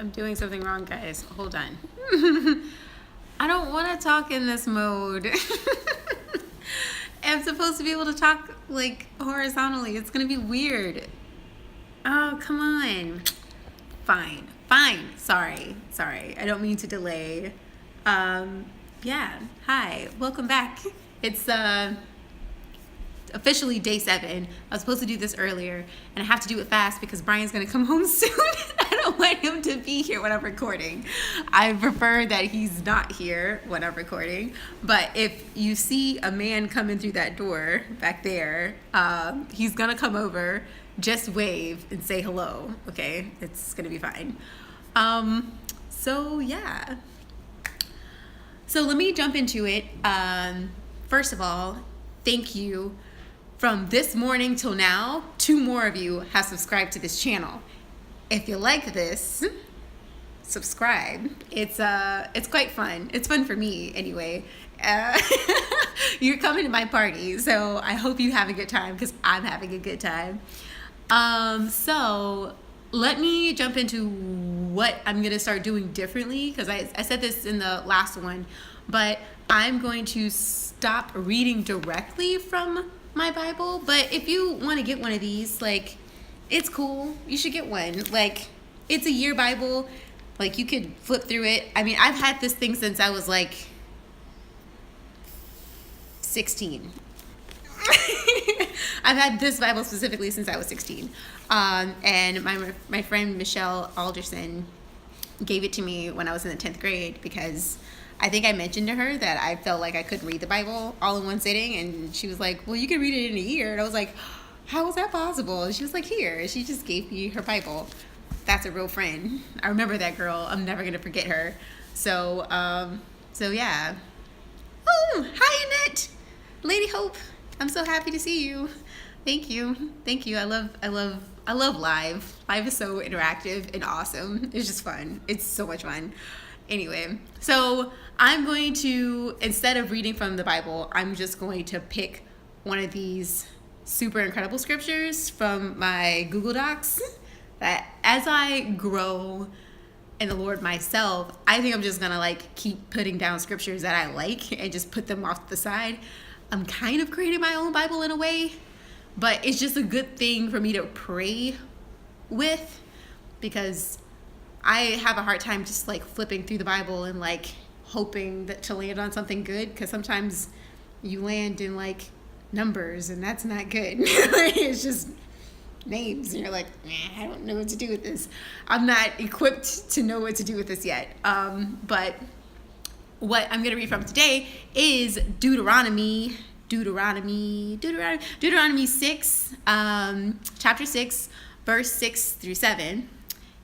I'm doing something wrong, guys. Hold on. I don't want to talk in this mode. I'm supposed to be able to talk like horizontally. It's going to be weird. Oh, come on. Fine. Sorry. I don't mean to delay. Yeah. Hi. Welcome back. It's officially day 7. I was supposed to do this earlier, and I have to do it fast because Brian's going to come home soon. I don't want him to be here when I'm recording. I prefer that he's not here when I'm recording. But if you see a man coming through that door back there, he's going to come over. Just wave and say hello, okay? It's going to be fine. So, yeah. So let me jump into it. First of all, thank you. From this morning till now, 2 more of you have subscribed to this channel. If you like this, subscribe. It's quite fun. It's fun for me anyway. You're coming to my party, so I hope you have a good time because I'm having a good time. So let me jump into what I'm going to start doing differently because I said this in the last one, but I'm going to stop reading directly from my Bible. But if you want to get one of these, like, it's cool. You should get one. Like, it's a year Bible. Like, you could flip through it. I mean, I've had this thing since I was like 16. I've had this Bible specifically since I was 16. And my friend Michelle Alderson gave it to me when I was in the 10th grade because I think I mentioned to her that I felt like I couldn't read the Bible all in one sitting. And she was like, well, you can read it in a year. And I was like, how is that possible? And she was like, here. She just gave me her Bible. That's a real friend. I remember that girl. I'm never going to forget her. So yeah. Oh, hi, Annette. Lady Hope. I'm so happy to see you. Thank you. I love live. Live is so interactive and awesome. It's just fun. It's so much fun. Anyway, so I'm going to, instead of reading from the Bible, I'm just going to pick one of these super incredible scriptures from my Google Docs that as I grow in the Lord myself, I think I'm just going to like keep putting down scriptures that I like and just put them off to the side. I'm kind of creating my own Bible in a way, but it's just a good thing for me to pray with because I have a hard time just like flipping through the Bible and like hoping that to land on something good because sometimes you land in like numbers and that's not good. It's just names and you're like, I don't know what to do with this. I'm not equipped to know what to do with this yet. But what I'm going to read from today is Deuteronomy 6, chapter 6, verse 6 through 7.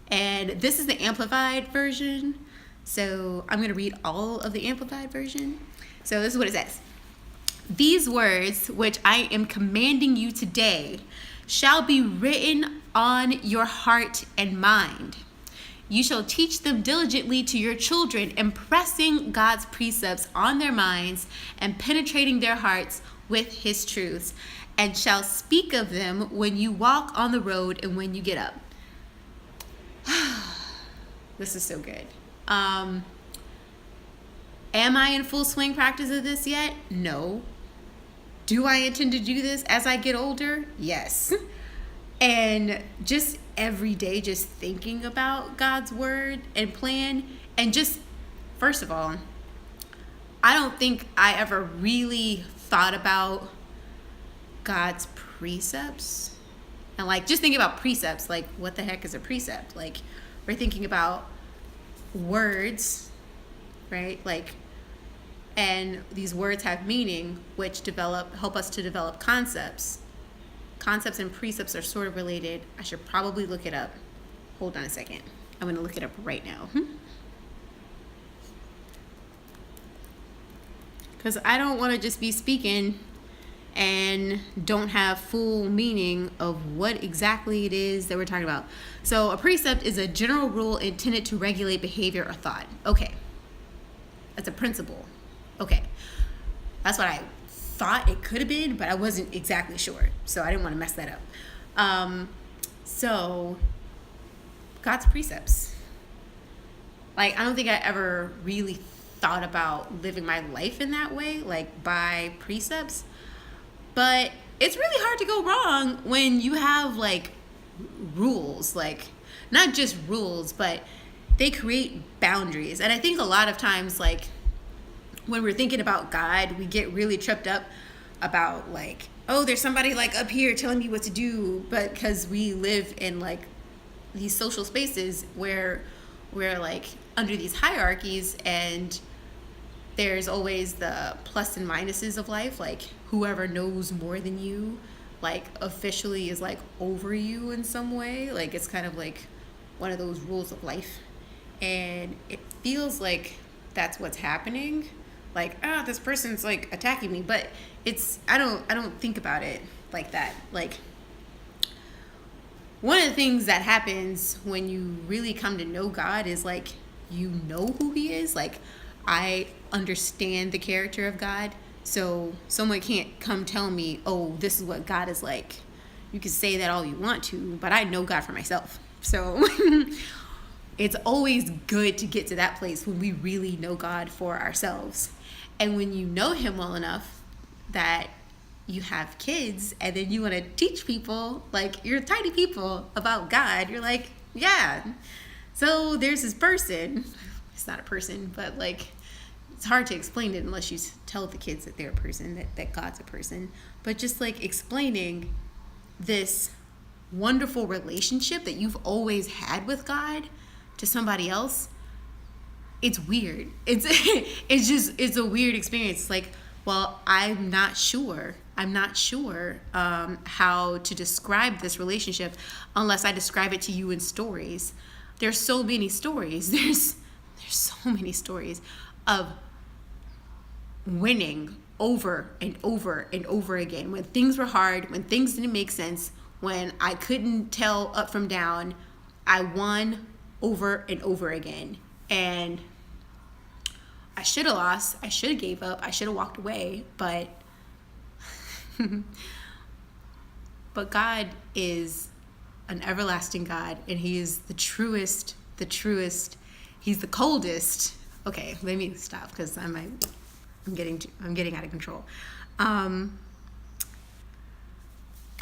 And this is the Amplified version. So I'm going to read all of the Amplified version. So this is what it says. These words, which I am commanding you today, shall be written on your heart and mind. You shall teach them diligently to your children, impressing God's precepts on their minds and penetrating their hearts with his truths, and shall speak of them when you walk on the road and when you get up. This is so good. Am I in full swing practice of this yet? No. Do I intend to do this as I get older? Yes. And just every day, just thinking about God's word and plan. And just, first of all, I don't think I ever really thought about God's precepts. And like, just thinking about precepts, like what the heck is a precept? Like, we're thinking about words, right? Like, and these words have meaning, which help us to develop concepts. Concepts and precepts are sort of related. I should probably look it up. Hold on a second. I'm going to look it up right now. Because I don't want to just be speaking and don't have full meaning of what exactly it is that we're talking about. So a precept is a general rule intended to regulate behavior or thought. Okay. That's a principle. Okay. That's what I thought it could have been, but I wasn't exactly sure. So I didn't want to mess that up. So God's precepts. like, I don't think I ever really thought about living my life in that way, like by precepts. But it's really hard to go wrong when you have like rules, like not just rules, but they create boundaries. And I think a lot of times, like when we're thinking about God, we get really tripped up about like, oh, there's somebody like up here telling me what to do. But because we live in like these social spaces where we're like under these hierarchies, and there's always the plus and minuses of life, like whoever knows more than you like officially is like over you in some way. Like it's kind of like one of those rules of life, and it feels like that's what's happening. Like, ah, this person's like attacking me, but it's I don't think about it like that. Like, one of the things that happens when you really come to know God is like you know who he is. Like, I understand the character of God. So someone can't come tell me, oh, this is what God is like. You can say that all you want to, but I know God for myself. So it's always good to get to that place when we really know God for ourselves. And when you know him well enough that you have kids, and then you want to teach people, like you're tiny people, about God, you're like, yeah, so there's this person. It's not a person, but like it's hard to explain it unless you tell the kids that they're a person, that God's a person. But just like explaining this wonderful relationship that you've always had with God to somebody else, it's weird. It's a weird experience. It's like, well, I'm not sure how to describe this relationship unless I describe it to you in stories. There's so many stories. There's so many stories of winning over and over and over again. When things were hard, when things didn't make sense, when I couldn't tell up from down, I won over and over again. And I should have lost. I should have gave up. I should have walked away. But but God is an everlasting God, and he is the truest. He's the coldest. Okay, let me stop because I'm getting out of control.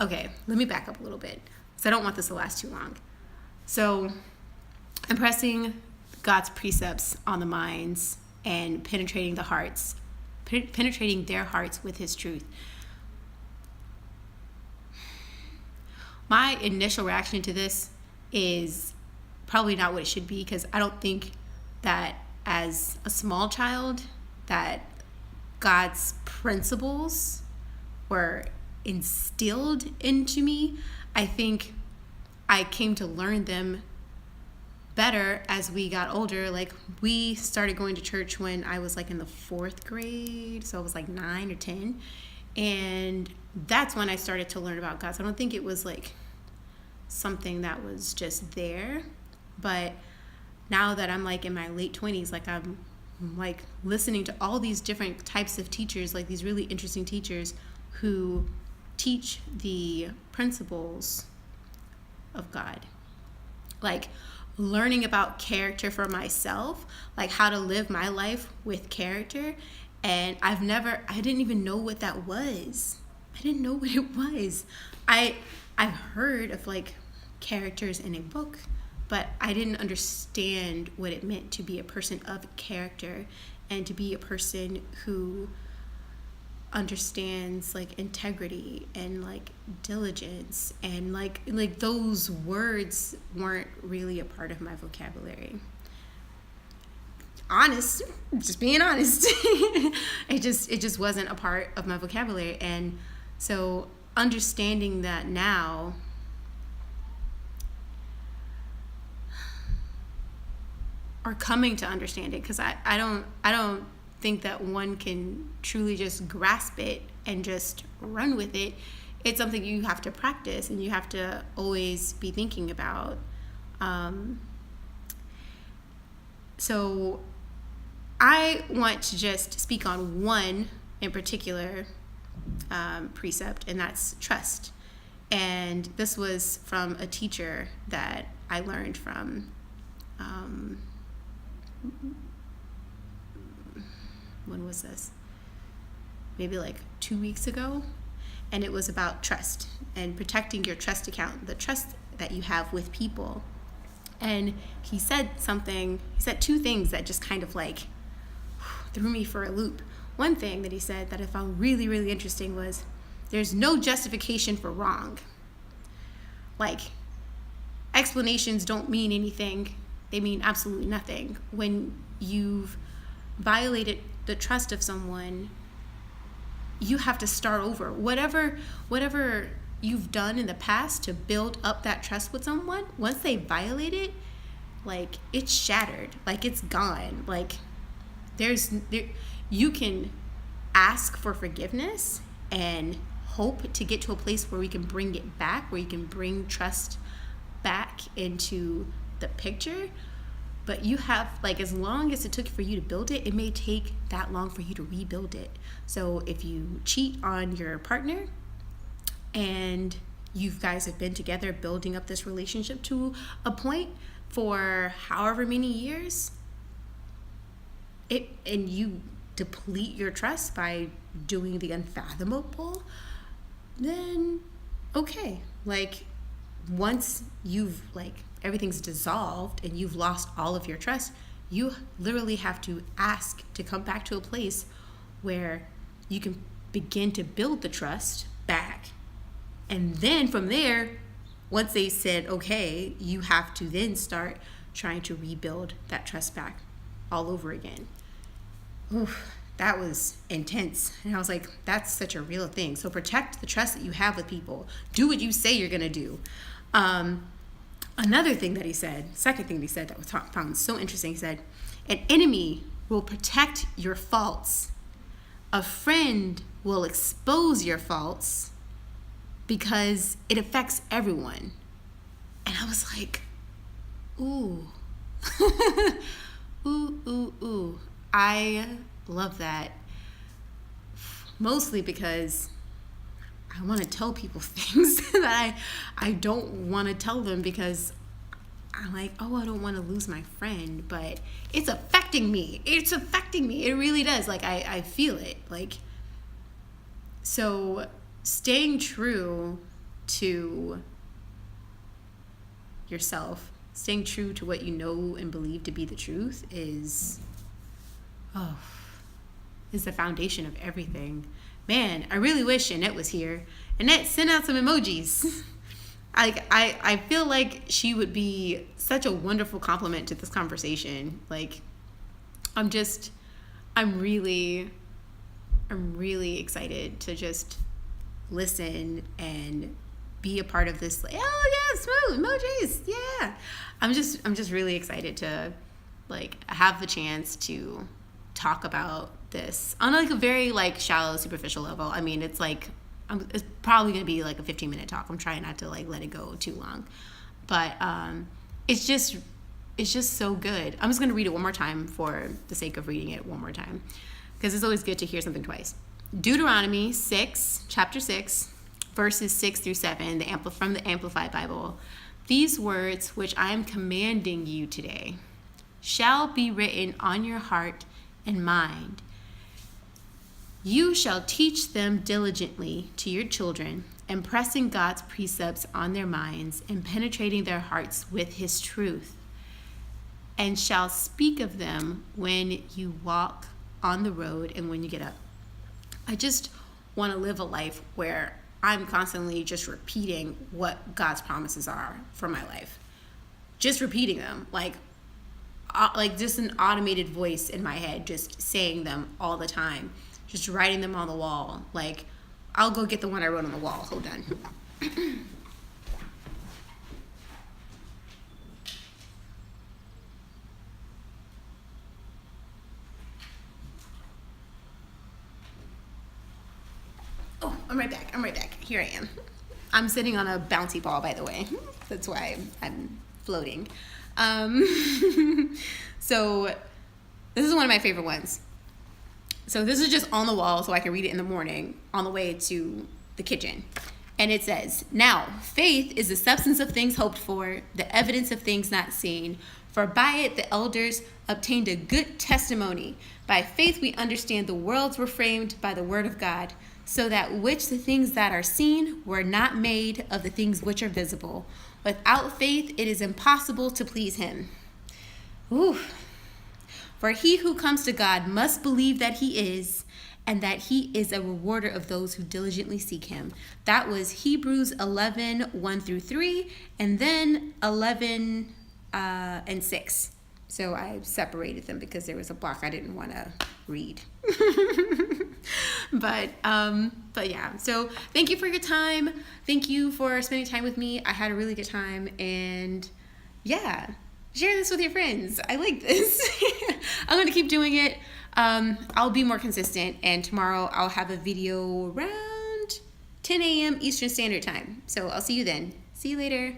Okay, let me back up a little bit because I don't want this to last too long. So I'm pressing God's precepts on the minds and penetrating their hearts with his truth. My initial reaction to this is probably not what it should be, because I don't think that as a small child that God's principles were instilled into me. I think I came to learn them better as we got older. Like, we started going to church when I was like in the 4th grade, so I was like 9 or 10, and that's when I started to learn about God. So I don't think it was like something that was just there. But now that I'm like in my late 20s, like I'm like listening to all these different types of teachers, like these really interesting teachers who teach the principles of God. Like learning about character for myself, like how to live my life with character. And I didn't even know what that was. I didn't know what it was. I've heard of like characters in a book, but I didn't understand what it meant to be a person of character and to be a person who understands like integrity and like diligence, and like those words weren't really a part of my vocabulary. Just being honest. it just wasn't a part of my vocabulary. And so understanding that now, or coming to understand it, because I don't think that one can truly just grasp it and just run with it. It's something you have to practice and you have to always be thinking about. So I want to just speak on one in particular precept, and that's trust. And this was from a teacher that I learned from. when was this? Maybe like 2 weeks ago. And it was about trust and protecting your trust account, the trust that you have with people. And he said two things that just kind of like threw me for a loop. One thing that he said that I found really, really interesting was there's no justification for wrong. Like, explanations don't mean anything. They mean absolutely nothing. When you've violated the trust of someone, you have to start over. Whatever you've done in the past to build up that trust with someone, once they violate it, like, it's shattered. Like, it's gone. Like, you can ask for forgiveness and hope to get to a place where we can bring it back, where you can bring trust back into the picture. But you have, like, as long as it took for you to build it, it may take that long for you to rebuild it. So if you cheat on your partner and you guys have been together building up this relationship to a point for however many years, and you deplete your trust by doing the unfathomable, then okay. Like, once you've, like, everything's dissolved and you've lost all of your trust, you literally have to ask to come back to a place where you can begin to build the trust back. And then from there, once they said, okay, you have to then start trying to rebuild that trust back all over again. Oof, that was intense. And I was like, that's such a real thing. So protect the trust that you have with people. Do what you say you're going to do. Another thing that he said, second thing he said that was found so interesting, he said, an enemy will protect your faults. A friend will expose your faults because it affects everyone. And I was like, ooh. Ooh. I love that. Mostly because I want to tell people things that I don't want to tell them, because I'm like, oh, I don't want to lose my friend, but it's affecting me. It really does. Like, I feel it. Like, so staying true to yourself, staying true to what you know and believe to be the truth is the foundation of everything. Man, I really wish Annette was here. Annette, send out some emojis. I feel like she would be such a wonderful compliment to this conversation. Like, I'm really excited to just listen and be a part of this. Oh yeah, smooth emojis, yeah. I'm just really excited to, like, have the chance to talk about this on, like, a very, like, shallow, superficial level. I mean, it's like, it's probably gonna be like a 15-minute talk. I'm trying not to, like, let it go too long, but it's just so good. I'm just gonna read it one more time for the sake of reading it one more time, because it's always good to hear something twice. Deuteronomy 6, chapter 6, verses 6 through 7, from the Amplified Bible. These words which I am commanding you today shall be written on your heart and mind. You shall teach them diligently to your children, impressing God's precepts on their minds and penetrating their hearts with his truth, and shall speak of them when you walk on the road and when you get up. I just want to live a life where I'm constantly just repeating what God's promises are for my life. Just repeating them, like just an automated voice in my head, just saying them all the time. Just writing them on the wall. Like, I'll go get the one I wrote on the wall. Hold on. Oh, I'm right back. Here I am. I'm sitting on a bouncy ball, by the way. That's why I'm floating. So this is one of my favorite ones. So this is just on the wall so I can read it in the morning on the way to the kitchen. And it says, now, faith is the substance of things hoped for, the evidence of things not seen. For by it the elders obtained a good testimony. By faith we understand the worlds were framed by the word of God, so that which the things that are seen were not made of the things which are visible. Without faith it is impossible to please him. Ooh. For he who comes to God must believe that he is, and that he is a rewarder of those who diligently seek him. That was Hebrews 11, 1 through 3, and then 11 and 6. So I separated them because there was a block I didn't want to read. But yeah, so thank you for your time. Thank you for spending time with me. I had a really good time, and yeah, share this with your friends. I like this. I'm going to keep doing it. I'll be more consistent, and tomorrow I'll have a video around 10 a.m. Eastern Standard Time. So I'll see you then. See you later.